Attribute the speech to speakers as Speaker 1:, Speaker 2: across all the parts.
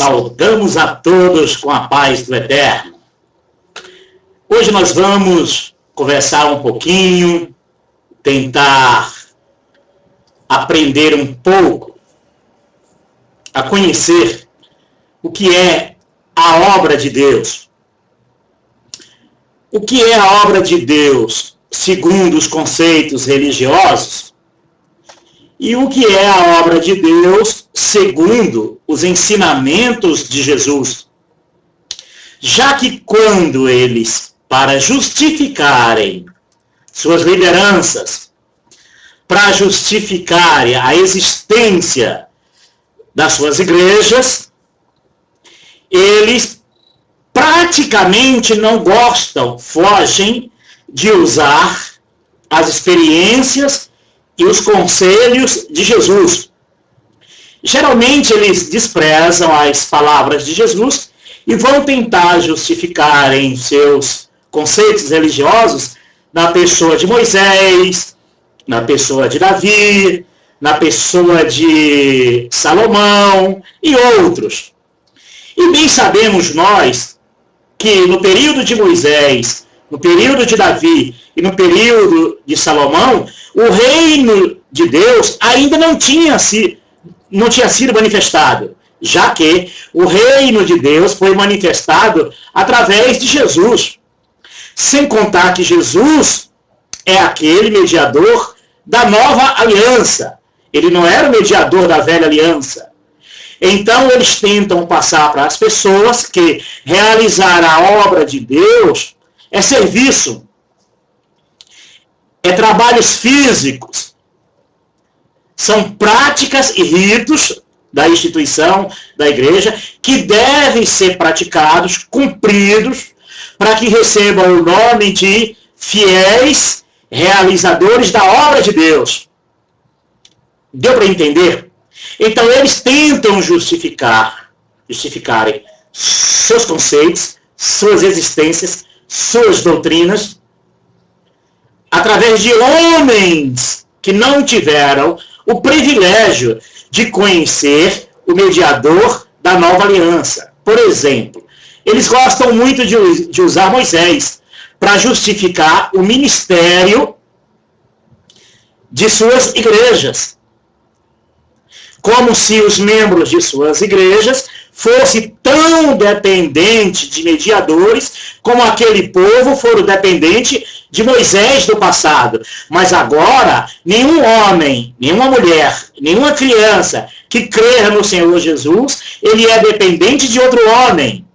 Speaker 1: Saudamos a todos com a paz do Eterno. Hoje nós vamos conversar um pouquinho, tentar aprender um pouco, a conhecer o que é a obra de Deus. O que é a obra de Deus segundo os conceitos religiosos? E o que é a obra de Deus segundo os ensinamentos de Jesus? Já que quando eles, para justificarem suas lideranças, para justificarem a existência das suas igrejas, eles praticamente não gostam, fogem de usar as experiências e os conselhos de Jesus. Geralmente eles desprezam as palavras de Jesus e vão tentar justificar em seus conceitos religiosos na pessoa de Moisés, na pessoa de Davi, na pessoa de Salomão e outros. E bem sabemos nós que no período de Moisés, no período de Davi e no período de Salomão, o reino de Deus ainda não tinha sido manifestado, já que o reino de Deus foi manifestado através de Jesus. Sem contar que Jesus é aquele mediador da nova aliança. Ele não era o mediador da velha aliança. Então eles tentam passar para as pessoas que realizar a obra de Deus é serviço, é trabalhos físicos, são práticas e ritos da instituição, da igreja, que devem ser praticados, cumpridos, para que recebam o nome de fiéis realizadores da obra de Deus. Deu para entender? Então eles tentam justificarem seus conceitos, suas existências, suas doutrinas, através de homens que não tiveram o privilégio de conhecer o mediador da nova aliança. Por exemplo, eles gostam muito de usar Moisés para justificar o ministério de suas igrejas. Como se os membros de suas igrejas fossem tão dependentes de mediadores como aquele povo foram dependentes de Moisés do passado. Mas agora, nenhum homem, nenhuma mulher, nenhuma criança que crer no Senhor Jesus, ele é dependente de outro homem.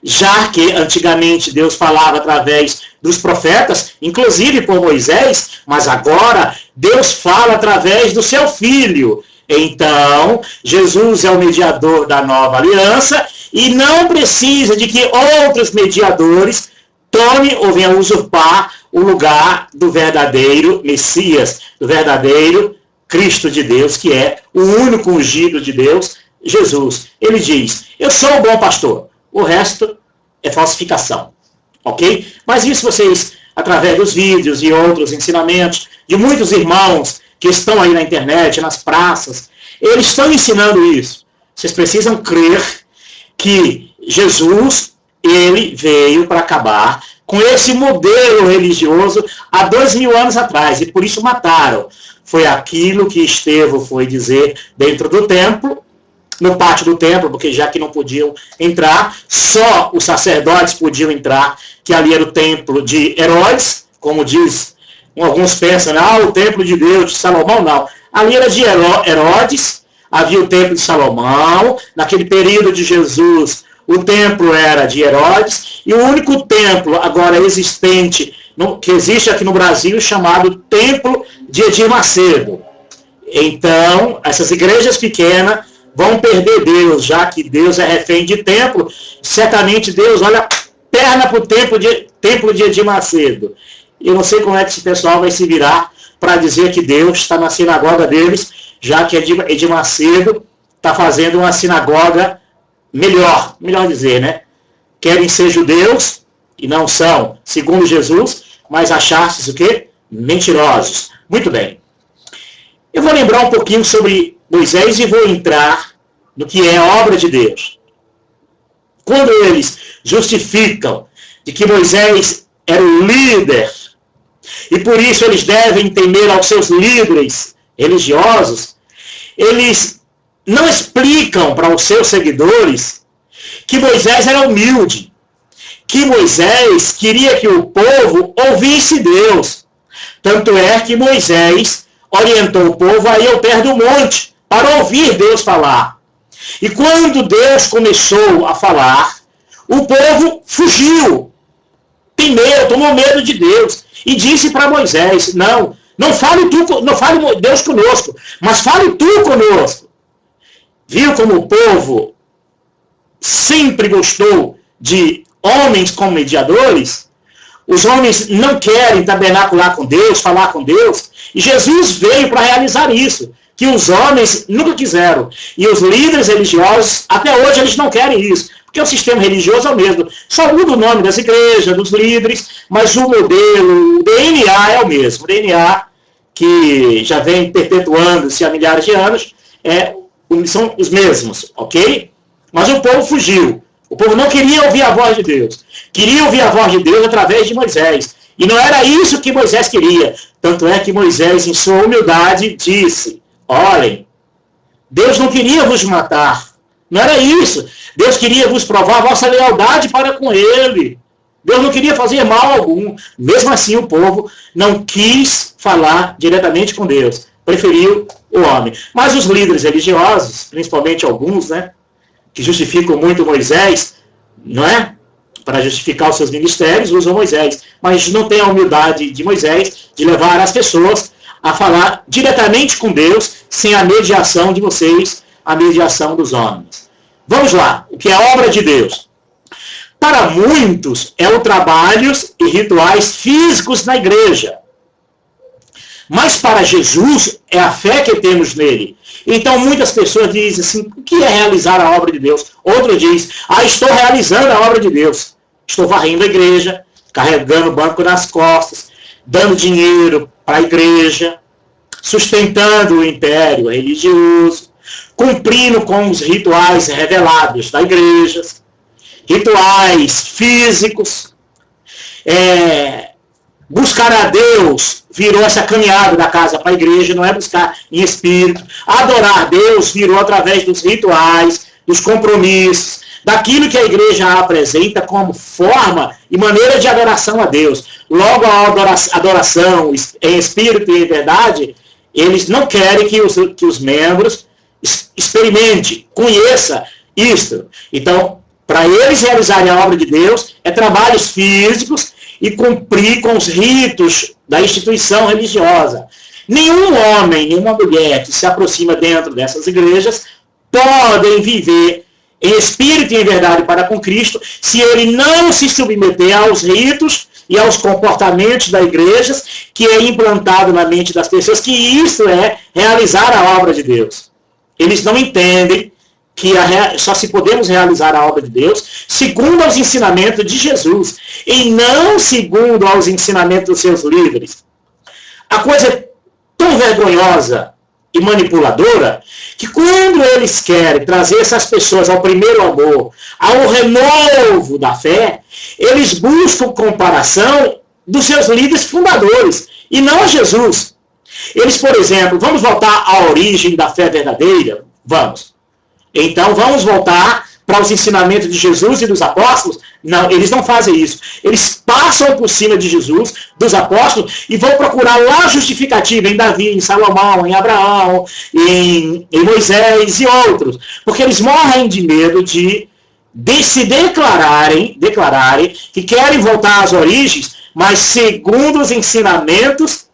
Speaker 1: Já que antigamente Deus falava através dos profetas, inclusive por Moisés, mas agora Deus fala através do seu Filho. Então, Jesus é o mediador da nova aliança e não precisa de que outros mediadores tomem ou venham usurpar o lugar do verdadeiro Messias, do verdadeiro Cristo de Deus, que é o único ungido de Deus, Jesus. Ele diz, eu sou o bom pastor, o resto é falsificação, ok? Mas isso vocês, através dos vídeos e outros ensinamentos de muitos irmãos que estão aí na internet, nas praças, eles estão ensinando isso. Vocês precisam crer que Jesus, ele veio para acabar com esse modelo religioso há 2000 anos atrás, e por isso mataram. Foi aquilo que Estevão foi dizer dentro do templo, no pátio do templo, porque já que não podiam entrar, só os sacerdotes podiam entrar, que ali era o templo de Herodes, como diz, alguns pensam, o templo de Deus, de Salomão, não. Ali era de Herodes, havia o templo de Salomão, naquele período de Jesus, o templo era de Herodes, e o único templo agora existente, que existe aqui no Brasil, chamado Templo de Edir Macedo. Então, essas igrejas pequenas vão perder Deus, já que Deus é refém de templo, certamente Deus olha perna para o templo de Edir Macedo. Eu não sei como é que esse pessoal vai se virar para dizer que Deus está na sinagoga deles, já que Edir Macedo está fazendo uma sinagoga melhor dizer, né? Querem ser judeus e não são, segundo Jesus, mas achar-se o quê? Mentirosos. Muito bem. Eu vou lembrar um pouquinho sobre Moisés e vou entrar no que é a obra de Deus. quando eles justificam de que Moisés era o líder, e por isso eles devem temer aos seus líderes religiosos, eles não explicam para os seus seguidores que Moisés era humilde, que Moisés queria que o povo ouvisse Deus. Tanto é que Moisés orientou o povo a ir ao pé do monte para ouvir Deus falar. E quando Deus começou a falar, o povo fugiu, temeu, tomou medo de Deus e disse para Moisés: não fale Deus conosco, mas fale tu conosco. Viu como o povo sempre gostou de homens como mediadores? Os homens não querem tabernacular com Deus, falar com Deus, e Jesus veio para realizar isso, que os homens nunca quiseram. E os líderes religiosos, até hoje, eles não querem isso, porque o sistema religioso é o mesmo. Só muda o nome das igrejas, dos líderes, mas o modelo, o DNA é o mesmo. O DNA, que já vem perpetuando-se há milhares de anos, são os mesmos, ok? Mas o povo fugiu. O povo não queria ouvir a voz de Deus. Queria ouvir a voz de Deus através de Moisés. E não era isso que Moisés queria. Tanto é que Moisés, em sua humildade, disse: olhem, Deus não queria vos matar. Não era isso. Deus queria vos provar a vossa lealdade para com Ele. Deus não queria fazer mal algum. Mesmo assim, o povo não quis falar diretamente com Deus. Preferiu o homem. Mas os líderes religiosos, principalmente alguns, que justificam muito Moisés, não é? Para justificar os seus ministérios, usam Moisés. Mas não tem a humildade de Moisés de levar as pessoas a falar diretamente com Deus, sem a mediação de vocês, a mediação dos homens. Vamos lá. O que é obra de Deus? Para muitos, é o trabalhos e rituais físicos na igreja. Mas para Jesus, é a fé que temos nele. Então, muitas pessoas dizem assim: o que é realizar a obra de Deus? Outro diz: estou realizando a obra de Deus. Estou varrendo a igreja, carregando o banco nas costas, dando dinheiro para a igreja, sustentando o império religioso, cumprindo com os rituais revelados da igreja, rituais físicos. Buscar a Deus virou essa caminhada da casa para a igreja, não é buscar em espírito. Adorar a Deus virou através dos rituais, dos compromissos, daquilo que a igreja apresenta como forma e maneira de adoração a Deus. Logo, a adoração em espírito e em verdade, eles não querem que os membros experimentem, conheçam isto. Então, para eles realizarem a obra de Deus, é trabalhos físicos e cumprir com os ritos da instituição religiosa. Nenhum homem, nenhuma mulher que se aproxima dentro dessas igrejas podem viver em espírito e em verdade para com Cristo se ele não se submeter aos ritos e aos comportamentos da igreja, que é implantado na mente das pessoas, que isso é realizar a obra de Deus. Eles não entendem que só se podemos realizar a obra de Deus segundo aos ensinamentos de Jesus, e não segundo aos ensinamentos dos seus líderes. A coisa é tão vergonhosa e manipuladora, que quando eles querem trazer essas pessoas ao primeiro amor, ao renovo da fé, eles buscam comparação dos seus líderes fundadores, e não a Jesus. Eles, por exemplo, vamos voltar à origem da fé verdadeira? Vamos. Então, vamos voltar para os ensinamentos de Jesus e dos apóstolos? Não, eles não fazem isso. Eles passam por cima de Jesus, dos apóstolos, e vão procurar lá justificativa em Davi, em Salomão, em Abraão, em Moisés e outros. Porque eles morrem de medo de se declararem que querem voltar às origens, mas segundo os ensinamentos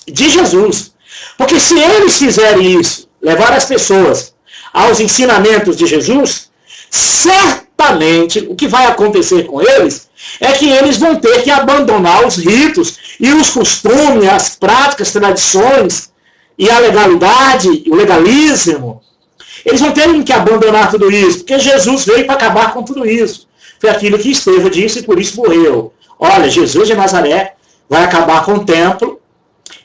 Speaker 1: de Jesus. Porque se eles fizerem isso, levar as pessoas aos ensinamentos de Jesus, certamente o que vai acontecer com eles é que eles vão ter que abandonar os ritos e os costumes, as práticas, tradições e a legalidade, o legalismo. Eles vão ter que abandonar tudo isso, porque Jesus veio para acabar com tudo isso. Foi aquilo que Estevão disse e por isso morreu. Olha, Jesus de Nazaré vai acabar com o templo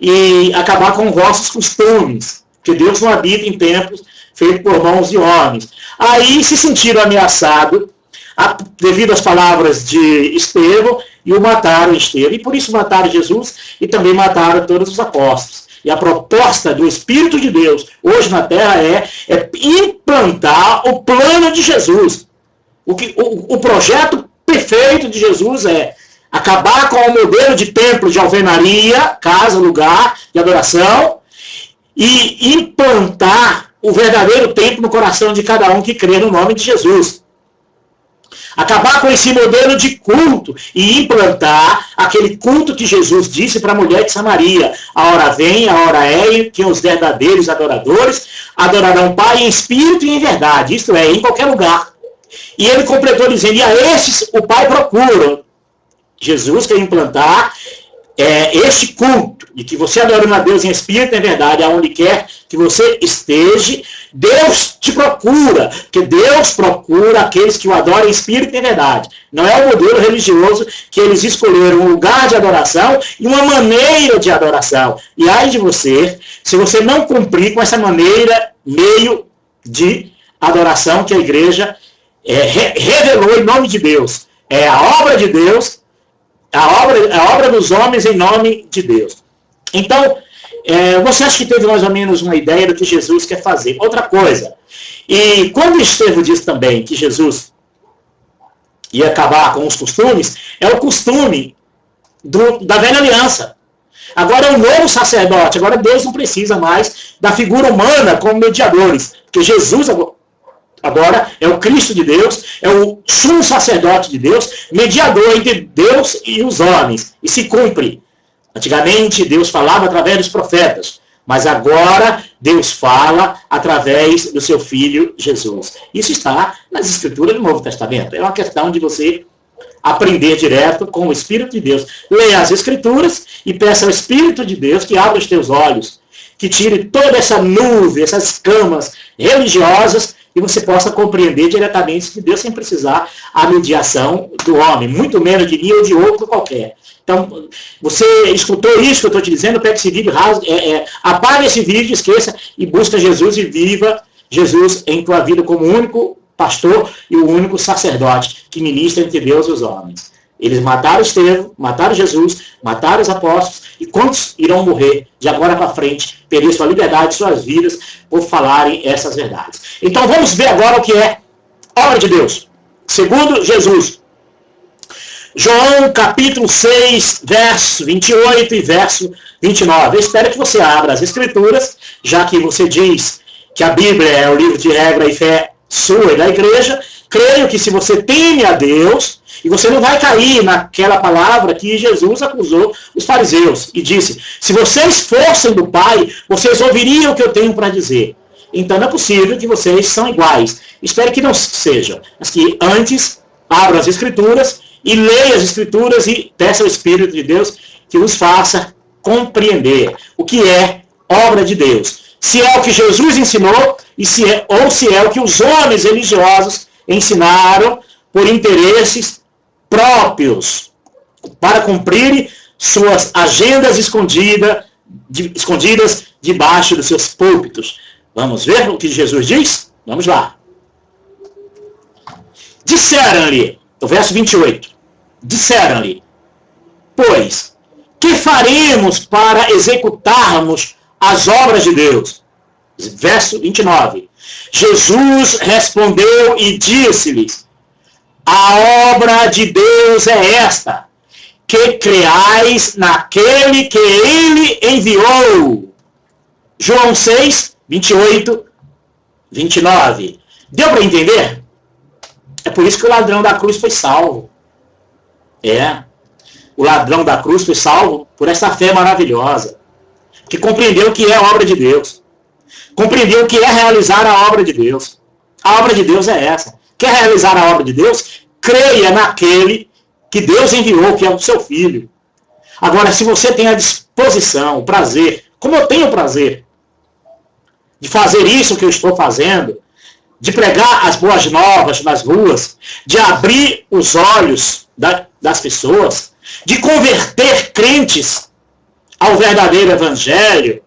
Speaker 1: e acabar com vossos costumes, que Deus não habita em templos feitos por mãos de homens. Aí se sentiram ameaçados, devido às palavras de Estevão, e o mataram Estevão. E por isso mataram Jesus e também mataram todos os apóstolos. E a proposta do Espírito de Deus hoje na Terra é implantar o plano de Jesus. O projeto perfeito de Jesus é acabar com o modelo de templo de alvenaria, casa, lugar de adoração, e implantar o verdadeiro templo no coração de cada um que crê no nome de Jesus. Acabar com esse modelo de culto e implantar aquele culto que Jesus disse para a mulher de Samaria. A hora vem, a hora é, que os verdadeiros adoradores adorarão o Pai em espírito e em verdade. Isto é, em qualquer lugar. E ele completou dizendo, e a estes o Pai procura. Jesus quer implantar este culto, de que você adorando a Deus em espírito e em verdade, aonde quer que você esteja, Deus te procura, porque Deus procura aqueles que o adoram em espírito e em verdade. Não é o modelo religioso que eles escolheram um lugar de adoração e uma maneira de adoração. E ai de você, se você não cumprir com essa maneira, meio de adoração que a igreja revelou em nome de Deus. É a obra de Deus, a obra dos homens em nome de Deus. Então, você acha que teve mais ou menos uma ideia do que Jesus quer fazer? Outra coisa, e quando Estevão diz também que Jesus ia acabar com os costumes, é o costume da velha aliança. Agora é o novo sacerdote, agora Deus não precisa mais da figura humana como mediadores, porque Jesus agora é o Cristo de Deus, é o sumo sacerdote de Deus, mediador entre Deus e os homens, e se cumpre. Antigamente Deus falava através dos profetas, mas agora Deus fala através do seu Filho Jesus. Isso está nas Escrituras do Novo Testamento. É uma questão de você aprender direto com o Espírito de Deus. Leia as Escrituras e peça ao Espírito de Deus que abra os teus olhos, que tire toda essa nuvem, essas escamas religiosas, e você possa compreender diretamente que Deus sem precisar a mediação do homem, muito menos de mim ou de outro qualquer. Então, você escutou isso que eu estou te dizendo, pega esse vídeo, apaga esse vídeo, esqueça e busca Jesus e viva Jesus em tua vida como o único pastor e o único sacerdote que ministra entre Deus e os homens. Eles mataram Estevão, mataram Jesus, mataram os apóstolos, e quantos irão morrer de agora para frente, perder sua liberdade, suas vidas, por falarem essas verdades. Então vamos ver agora o que é obra de Deus. Segundo Jesus, João capítulo 6, verso 28 e verso 29. Eu espero que você abra as Escrituras, já que você diz que a Bíblia é o livro de regra e fé sua e da igreja. Creio que se você teme a Deus, e você não vai cair naquela palavra que Jesus acusou os fariseus, e disse, se vocês fossem do Pai, vocês ouviriam o que eu tenho para dizer. Então não é possível que vocês são iguais. Espero que não seja, mas que antes abra as Escrituras, e leia as Escrituras, e peça ao Espírito de Deus que nos faça compreender o que é obra de Deus. Se é o que Jesus ensinou, ou se é o que os homens religiosos ensinaram por interesses próprios, para cumprirem suas agendas escondidas debaixo dos seus púlpitos. Vamos ver o que Jesus diz? Vamos lá. Disseram-lhe, o verso 28, disseram-lhe, pois, que faremos para executarmos as obras de Deus? Verso 29. Jesus respondeu e disse-lhes, a obra de Deus é esta, que creais naquele que ele enviou. João 6, 28, 29. Deu para entender? É por isso que o ladrão da cruz foi salvo. O ladrão da cruz foi salvo por essa fé maravilhosa, que compreendeu o que é a obra de Deus. Compreendeu o que é realizar a obra de Deus. A obra de Deus é essa. Quer realizar a obra de Deus? Creia naquele que Deus enviou, que é o seu Filho. Agora, se você tem a disposição, o prazer, como eu tenho o prazer, de fazer isso que eu estou fazendo, de pregar as boas novas nas ruas, de abrir os olhos das pessoas, de converter crentes ao verdadeiro Evangelho,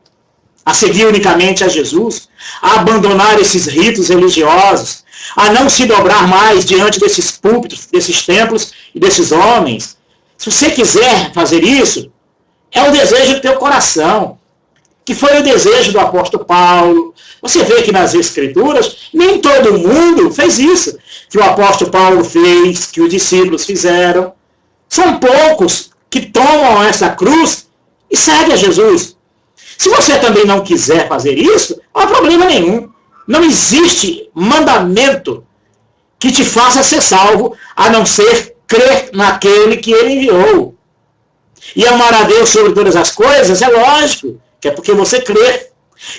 Speaker 1: a seguir unicamente a Jesus, a abandonar esses ritos religiosos, a não se dobrar mais diante desses púlpitos, desses templos e desses homens. Se você quiser fazer isso, é o desejo do teu coração, que foi o desejo do apóstolo Paulo. Você vê que nas Escrituras, nem todo mundo fez isso, que o apóstolo Paulo fez, que os discípulos fizeram. São poucos que tomam essa cruz e seguem a Jesus. Se você também não quiser fazer isso, não há problema nenhum. Não existe mandamento que te faça ser salvo, a não ser crer naquele que ele enviou. E amar a Deus sobre todas as coisas, é lógico, que é porque você crê.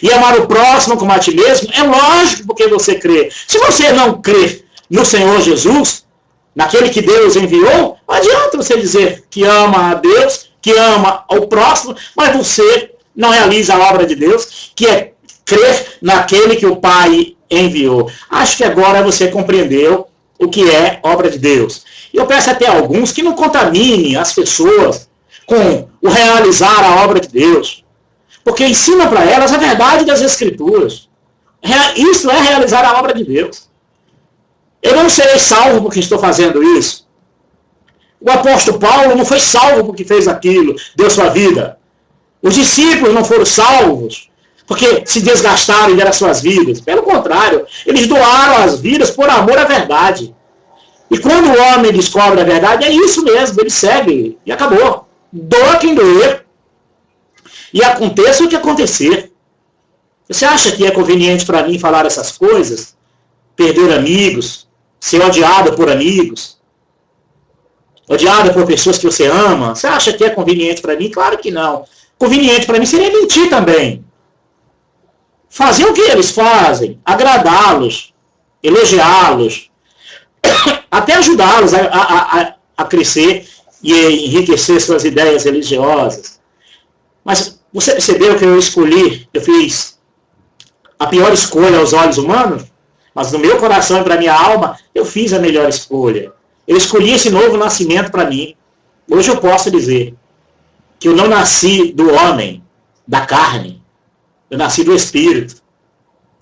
Speaker 1: E amar o próximo como a ti mesmo, é lógico, porque você crê. Se você não crer no Senhor Jesus, naquele que Deus enviou, não adianta você dizer que ama a Deus, que ama ao próximo, mas você não realiza a obra de Deus, que é crer naquele que o Pai enviou. Acho que agora você compreendeu o que é obra de Deus. E eu peço até a alguns que não contaminem as pessoas com o realizar a obra de Deus. Porque ensina para elas a verdade das Escrituras. Isso é realizar a obra de Deus. Eu não serei salvo porque estou fazendo isso. O apóstolo Paulo não foi salvo porque fez aquilo, deu sua vida. Os discípulos não foram salvos porque se desgastaram e deram suas vidas. Pelo contrário, eles doaram as vidas por amor à verdade. E quando o homem descobre a verdade, é isso mesmo, ele segue e acabou. Doa quem doer. E aconteça o que acontecer. Você acha que é conveniente para mim falar essas coisas? Perder amigos, ser odiado por amigos, odiado por pessoas que você ama? Você acha que é conveniente para mim? Claro que não. Conveniente para mim seria mentir também. Fazer o que eles fazem, agradá-los, elogiá-los, até ajudá-los a crescer e enriquecer suas ideias religiosas. Mas você percebeu que eu fiz a pior escolha aos olhos humanos? Mas no meu coração e para minha alma, eu fiz a melhor escolha. Eu escolhi esse novo nascimento para mim. Hoje eu posso dizer que eu não nasci do homem, da carne. Eu nasci do Espírito.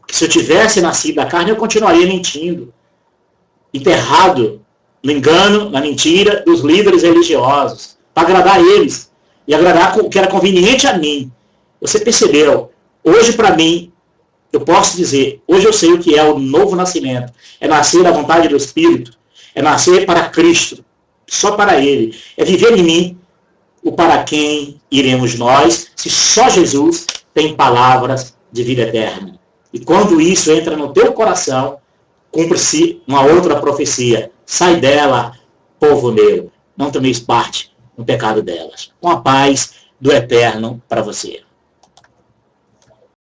Speaker 1: Que se eu tivesse nascido da carne, eu continuaria mentindo. Enterrado no engano, na mentira dos líderes religiosos. Para agradar eles. E agradar o que era conveniente a mim. Você percebeu? Hoje, para mim, eu posso dizer, hoje eu sei o que é o novo nascimento. É nascer da vontade do Espírito. É nascer para Cristo. Só para Ele. É viver em mim o para quem iremos nós, se só Jesus tem palavras de vida eterna. E quando isso entra no teu coração, cumpre-se uma outra profecia. Sai dela, povo meu. Não tomeis parte no pecado delas. Com a paz do Eterno para você.